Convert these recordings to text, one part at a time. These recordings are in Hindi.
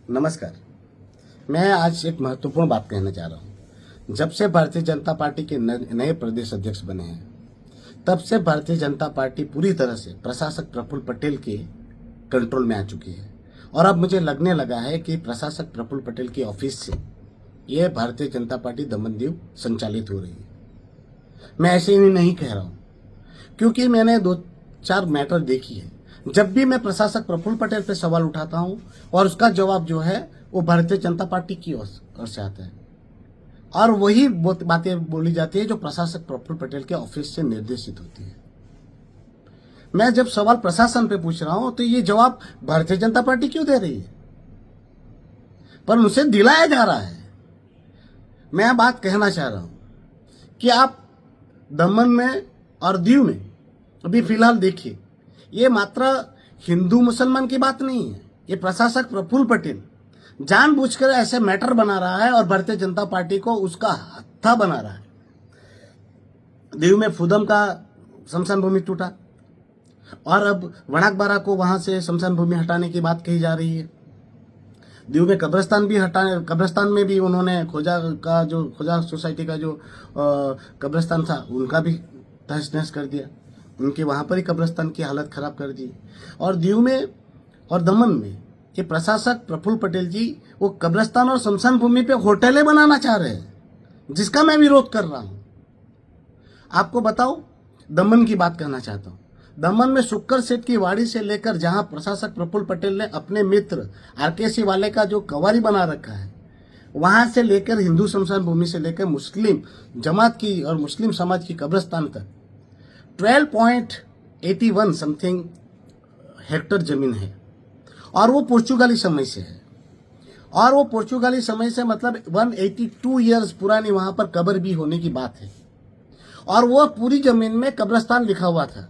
नमस्कार। मैं आज एक महत्वपूर्ण बात कहना चाह रहा हूँ। जब से भारतीय जनता पार्टी के नए प्रदेश अध्यक्ष बने हैं, तब से भारतीय जनता पार्टी पूरी तरह से प्रशासक प्रफुल्ल पटेल के कंट्रोल में आ चुकी है। और अब मुझे लगने लगा है कि प्रशासक प्रफुल्ल पटेल की ऑफिस से यह भारतीय जनता पार्टी दमनदीव संचालित हो रही है। मैं ऐसे ही नहीं कह रहा हूँ, क्योंकि मैंने 2-4 मैटर देखी है। जब भी मैं प्रशासक प्रफुल्ल पटेल पे सवाल उठाता हूं और उसका जवाब जो है वो भारतीय जनता पार्टी की ओर से आता है, और वही बातें बोली जाती है जो प्रशासक प्रफुल्ल पटेल के ऑफिस से निर्देशित होती है। मैं जब सवाल प्रशासन पे पूछ रहा हूं तो ये जवाब भारतीय जनता पार्टी क्यों दे रही है, पर उनसे दिलाया जा रहा है। मैं बात कहना चाह रहा हूं कि आप दमन में और दीव में अभी फिलहाल देखिए, ये मात्र हिंदू मुसलमान की बात नहीं है। ये प्रशासक प्रफुल्ल पटेल जानबूझकर ऐसे मैटर बना रहा है और भारतीय जनता पार्टी को उसका हत्था बना रहा है। दीव में फुदम का शमशान भूमि टूटा और अब वणाकबारा को वहां से शमशान भूमि हटाने की बात कही जा रही है। दीव में कब्रिस्तान में भी उन्होंने खोजा सोसाइटी का जो कब्रिस्तान था उनका भी तहस नहस कर दिया। उनके वहां पर ही कब्रिस्तान की हालत खराब कर दी। और दीव में और दमन में ये प्रशासक प्रफुल्ल पटेल जी वो कब्रिस्तान और शमशान भूमि पे होटलें बनाना चाह रहे हैं, जिसका मैं विरोध कर रहा हूं। आपको बताओ, दमन की बात कहना चाहता हूं। दमन में शुक्कर सेठ की वाड़ी से लेकर जहां प्रशासक प्रफुल्ल पटेल ने अपने मित्र आरकेसी वाले का जो कवारी बना रखा है, वहां से लेकर हिंदू शमशान भूमि से लेकर मुस्लिम जमात की और मुस्लिम समाज की कब्रिस्तान तक 12.81 समथिंग हेक्टर जमीन है। और वो पुर्तगाली समय से है। और वो पुर्तगाली समय से मतलब 182 ईयर्स पुरानी वहां पर कब्र भी होने की बात है। और वो पूरी जमीन में कब्रिस्तान लिखा हुआ था।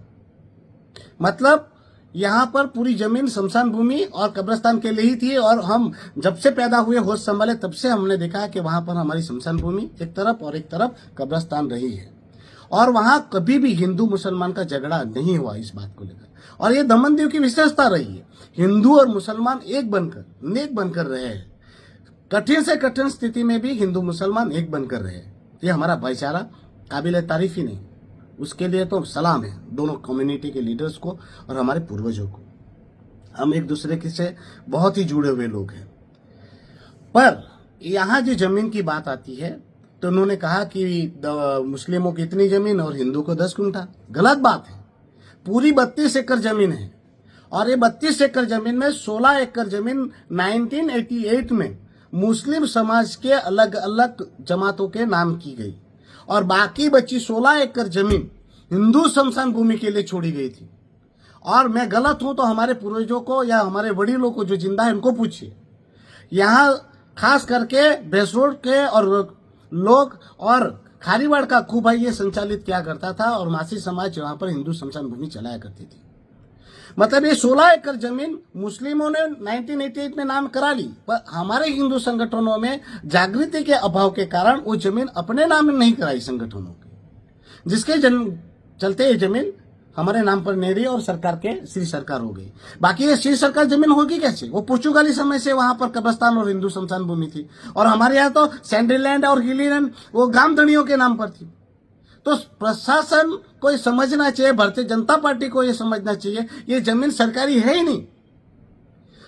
मतलब यहाँ पर पूरी जमीन शमशान भूमि और कब्रिस्तान के लिए ही थी। और हम जब से पैदा हुए, होश संभाले, तब से हमने देखा कि वहां पर हमारी शमशान भूमि एक तरफ और एक तरफ कब्रिस्तान रही है। और वहां कभी भी हिंदू मुसलमान का झगड़ा नहीं हुआ इस बात को लेकर। और ये दमनदीव की विशेषता रही है। हिंदू और मुसलमान एक बनकर, नेक बनकर रहे हैं। कठिन से कठिन स्थिति में भी हिंदू मुसलमान एक बनकर रहे। ये हमारा भाईचारा काबिल तारीफ ही नहीं, उसके लिए तो सलाम है दोनों कम्युनिटी के लीडर्स को और हमारे पूर्वजों को। हम एक दूसरे के से बहुत ही जुड़े हुए लोग हैं। पर यहाँ जो जमीन की बात आती है तो उन्होंने कहा कि मुस्लिमों की इतनी जमीन और हिंदू को 10 गुंठा। गलत बात है। पूरी 32 एकड़ जमीन है। और ये 32 एकड़ जमीन में 16 एकड़ जमीन 1988 में मुस्लिम समाज के अलग अलग जमातों के नाम की गई। और बाकी बची 16 एकड़ जमीन हिंदू शमशान भूमि के लिए छोड़ी गई थी। और मैं गलत हूं तो हमारे पूर्वजों को या हमारे वडीलों को जो जिंदा है उनको पूछिए। यहाँ खास करके भैंसरोड के और लोग और खारीवाड़ का खूब भाई ये संचालित क्या करता था और मासी समाज वहां पर हिंदू शमशान भूमि चलाया करती थी। मतलब ये 16 एकड़ जमीन मुस्लिमों ने 1988 में नाम करा ली, पर हमारे हिंदू संगठनों में जागृति के अभाव के कारण वो जमीन अपने नाम नहीं कराई संगठनों की, जिसके चलते ये जमीन हमारे नाम पर नहीं रही और सरकार के श्री सरकार हो गई। बाकी ये श्री सरकार जमीन होगी कैसे? वो पुर्तगाली समय से वहां पर कब्रिस्तान और हिंदू शमशान भूमि थी। और हमारे यहाँ तो सैंडलैंड और हिलीलैंड वो गामधनियों के नाम पर थी। तो प्रशासन को ये समझना चाहिए, भारतीय जनता पार्टी को ये समझना चाहिए, ये जमीन सरकारी है ही नहीं।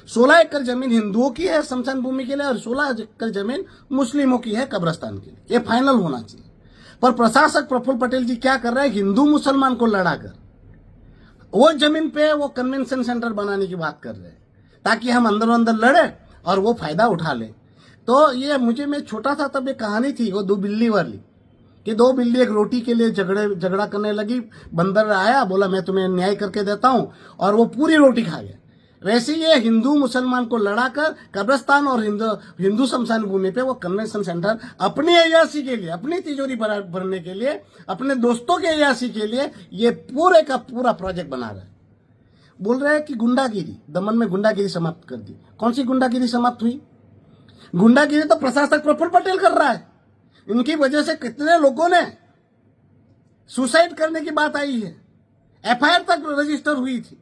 16 एकड़ जमीन हिंदुओं की है शमशान भूमि के लिए और 16 एकड़ जमीन मुस्लिमों की है कब्रिस्तान के लिए। ये फाइनल होना चाहिए। पर प्रशासक प्रफुल्ल पटेल जी क्या कर रहे हैं? हिंदू मुसलमान को लड़ाकर वो जमीन पे वो कन्वेंशन सेंटर बनाने की बात कर रहे हैं, ताकि हम अंदर अंदर लड़े और वो फायदा उठा ले। तो ये मैं छोटा था तब एक कहानी थी, वो 2 बिल्ली वाली, कि 2 बिल्ली एक रोटी के लिए झगड़ा करने लगी। बंदर आया, बोला मैं तुम्हें न्याय करके देता हूं, और वो पूरी रोटी खा गया। वैसे ये हिंदू मुसलमान को लड़ाकर कब्रिस्तान और हिंदू शमशान भूमि पे वो कन्वेंशन सेंटर अपनी अय्याशी के लिए, अपनी तिजोरी भरने के लिए, अपने दोस्तों के अय्याशी के लिए ये पूरे का पूरा प्रोजेक्ट बना रहा है। बोल रहे हैं कि गुंडागिरी, दमन में गुंडागिरी समाप्त कर दी। कौन सी गुंडागिरी समाप्त हुई? गुंडागिरी तो प्रशासक प्रफुल्ल पटेल कर रहा है। इनकी वजह से कितने लोगों ने सुसाइड करने की बात आई है। एफआईआर तक रजिस्टर हुई थी।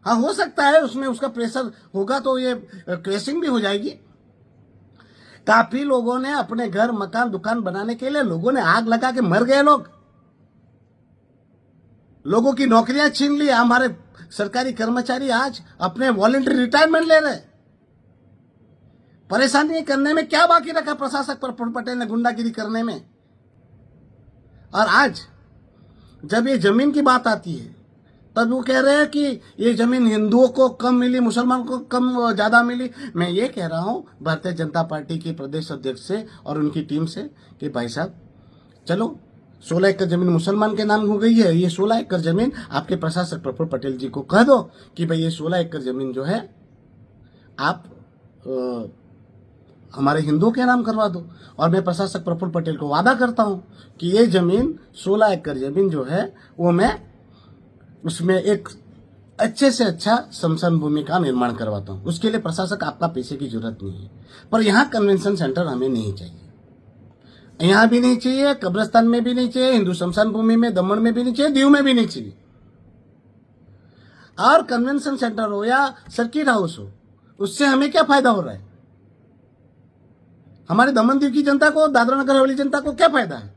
हाँ, हो सकता है उसमें उसका प्रेशर होगा तो ये क्रैशिंग भी हो जाएगी, काफी लोगों ने अपने घर मकान दुकान बनाने के लिए लोगों ने आग लगा के मर गए। लोगों की नौकरियां छीन ली। हमारे सरकारी कर्मचारी आज अपने वॉलंटरी रिटायरमेंट ले रहे। परेशानी करने में क्या बाकी रखा प्रशासक प्रफुल्ल पटेल ने गुंडागिरी करने में। और आज जब ये जमीन की बात आती है तब वो कह रहे हैं कि ये जमीन हिंदुओं को कम मिली, मुसलमान को कम ज्यादा मिली। मैं ये कह रहा हूं भारतीय जनता पार्टी के प्रदेश अध्यक्ष से और उनकी टीम से कि भाई साहब चलो 16 एकड़ जमीन मुसलमान के नाम हो गई है, ये 16 एकड़ जमीन आपके प्रशासक प्रफुल्ल पटेल जी को कह दो कि भाई ये 16 एकड़ जमीन जो है आप हमारे हिंदुओं के नाम करवा दो। और मैं प्रशासक प्रफुल्ल पटेल को वादा करता हूं कि ये जमीन 16 एकड़ जमीन जो है वो मैं उसमें एक अच्छे से अच्छा शमशान भूमि का निर्माण करवाता हूं। उसके लिए प्रशासक आपका पैसे की जरूरत नहीं है। पर यहाँ कन्वेंशन सेंटर हमें नहीं चाहिए, यहाँ भी नहीं चाहिए, कब्रिस्तान में भी नहीं चाहिए, हिंदू शमशान भूमि में दमन में भी नहीं चाहिए, दीव में भी नहीं चाहिए। और कन्वेंशन सेंटर हो या सर्किट हाउस हो, उससे हमें क्या फायदा हो रहा है? हमारे दमन दीव की जनता को, दादरा नगर हवेली जनता को क्या फायदा है?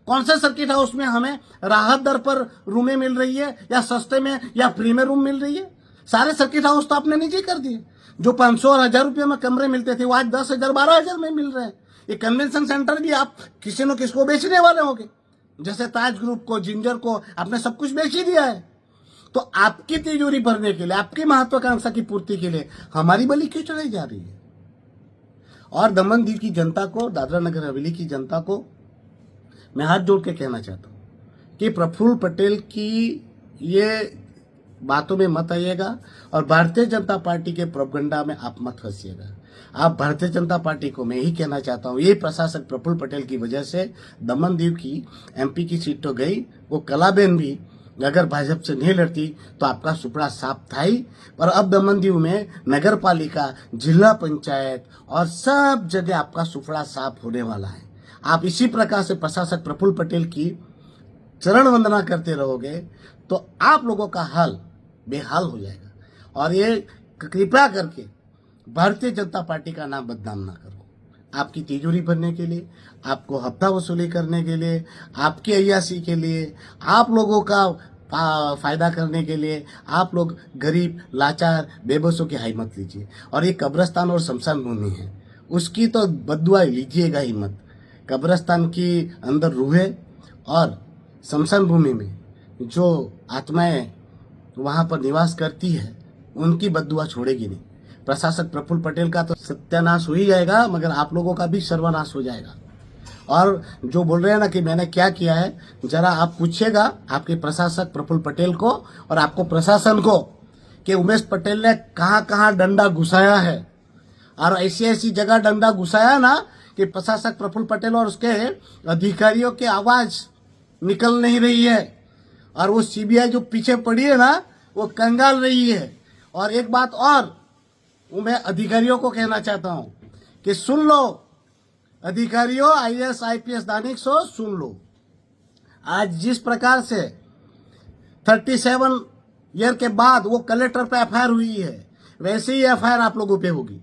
कौन से सर्किट हाउस में हमें राहत दर पर रूमें मिल रही है या सस्ते में या फ्री में रूम मिल रही है? सारे सर्किट हाउस तो आपने निजी कर दिए। जो 500 और 1000 रुपये में कमरे मिलते थे वो आज 10,000 12,000 में मिल रहे हैं। ये कन्वेंशन सेंटर भी आप किसी न किसको बेचने वाले होंगे। जैसे ताज ग्रुप को, जिंजर को आपने सब कुछ बेच ही दिया है। तो आपकी तिजोरी भरने के लिए, आपकी महत्वाकांक्षा की पूर्ति के लिए हमारी बलि क्यों चढ़ाई जा रही है? और दमन दीव की जनता को, दादरा नगर हवेली की जनता को मैं हाथ जोड़ के कहना चाहता हूं कि प्रफुल्ल पटेल की ये बातों में मत आइएगा और भारतीय जनता पार्टी के प्रोपगंडा में आप मत फंसिएगा। आप भारतीय जनता पार्टी को मैं ही कहना चाहता हूं, ये प्रशासक प्रफुल्ल पटेल की वजह से दमन दीव की एमपी की सीट तो गई, वो कलाबेन भी अगर भाजपा से नहीं लड़ती तो आपका सुपड़ा साफ था ही। और अब दमन दीव में नगर पालिका, जिला पंचायत और सब जगह आपका सुपड़ा साफ होने वाला है। आप इसी प्रकार से प्रशासक प्रफुल्ल पटेल की चरण वंदना करते रहोगे तो आप लोगों का हाल बेहाल हो जाएगा। और ये कृपया करके भारतीय जनता पार्टी का नाम बदनाम ना करो। आपकी तिजोरी भरने के लिए, आपको हफ्ता वसूली करने के लिए, आपकी अय्यासी के लिए, आप लोगों का फायदा करने के लिए आप लोग गरीब, लाचार, बेबसों की हाई मत लीजिए। और ये कब्रिस्तान और शमशान भूमि है, उसकी तो बददुआ लीजिएगा ही मत। कब्रिस्तान की अंदर रूहें और शमशान भूमि में जो आत्माएं वहां पर निवास करती है उनकी बददुआ छोड़ेगी नहीं। प्रशासक प्रफुल्ल पटेल का तो सत्यानाश हो ही जाएगा, मगर आप लोगों का भी सर्वनाश हो जाएगा। और जो बोल रहे हैं ना कि मैंने क्या किया है, जरा आप पूछिएगा आपके प्रशासक प्रफुल्ल पटेल को और आपको प्रशासन को कि उमेश पटेल ने कहां कहां डंडा घुसाया है। और ऐसी ऐसी जगह डंडा घुसाया ना कि प्रशासक प्रफुल्ल पटेल और उसके अधिकारियों की आवाज निकल नहीं रही है। और वो सीबीआई जो पीछे पड़ी है ना, वो कंगाल रही है। और एक बात और मैं अधिकारियों को कहना चाहता हूं कि सुन लो अधिकारियों, आईएएस आईपीएस दानिक सो सुन लो। आज जिस प्रकार से 37 ईयर के बाद वो कलेक्टर पे एफआईआर हुई है, वैसे ही एफआईआर आप लोगों पे होगी।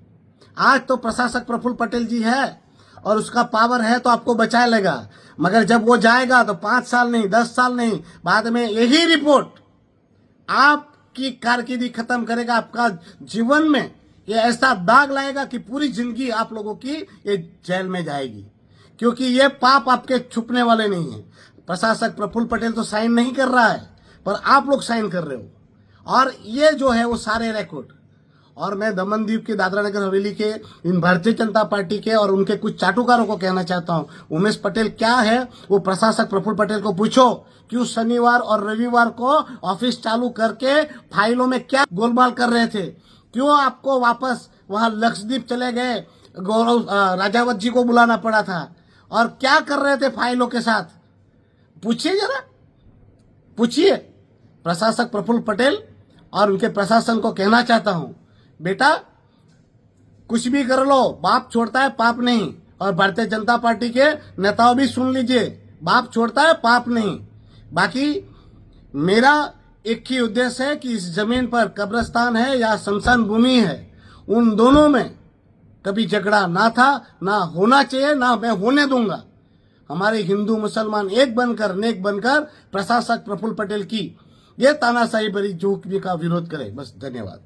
आज तो प्रशासक प्रफुल्ल पटेल जी है और उसका पावर है तो आपको बचा लेगा, मगर जब वो जाएगा तो 5 साल नहीं, 10 साल नहीं, बाद में यही रिपोर्ट आपकी कारकिर्दी खत्म करेगा। आपका जीवन में ये ऐसा दाग लाएगा कि पूरी जिंदगी आप लोगों की ये जेल में जाएगी, क्योंकि ये पाप आपके छुपने वाले नहीं है। प्रशासक प्रफुल्ल पटेल तो साइन नहीं कर रहा है, पर आप लोग साइन कर रहे हो। और ये जो है वो सारे रिकॉर्ड, और मैं दमन दीव के, दादरा नगर हवेली के, इन भारतीय जनता पार्टी के और उनके कुछ चाटुकारों को कहना चाहता हूं, उमेश पटेल क्या है वो प्रशासक प्रफुल्ल पटेल को पूछो। क्यों शनिवार और रविवार को ऑफिस चालू करके फाइलों में क्या गोलमाल कर रहे थे? क्यों आपको वापस वहां लक्षद्वीप चले गए, गौरव राजावत जी को बुलाना पड़ा था? और क्या कर रहे थे फाइलों के साथ? पूछिए, जरा पूछिए। प्रशासक प्रफुल्ल पटेल और उनके प्रशासन को कहना चाहता हूं, बेटा कुछ भी कर लो, बाप छोड़ता है पाप नहीं। और भारतीय जनता पार्टी के नेताओं भी सुन लीजिए, बाप छोड़ता है पाप नहीं। बाकी मेरा एक ही उद्देश्य है कि इस जमीन पर कब्रिस्तान है या शमशान भूमि है, उन दोनों में कभी झगड़ा ना था, ना होना चाहिए, ना मैं होने दूंगा। हमारे हिंदू मुसलमान एक बनकर, नेक बनकर प्रशासक प्रफुल्ल पटेल की ये तानाशाही भरी झोंकने का विरोध करें। बस, धन्यवाद।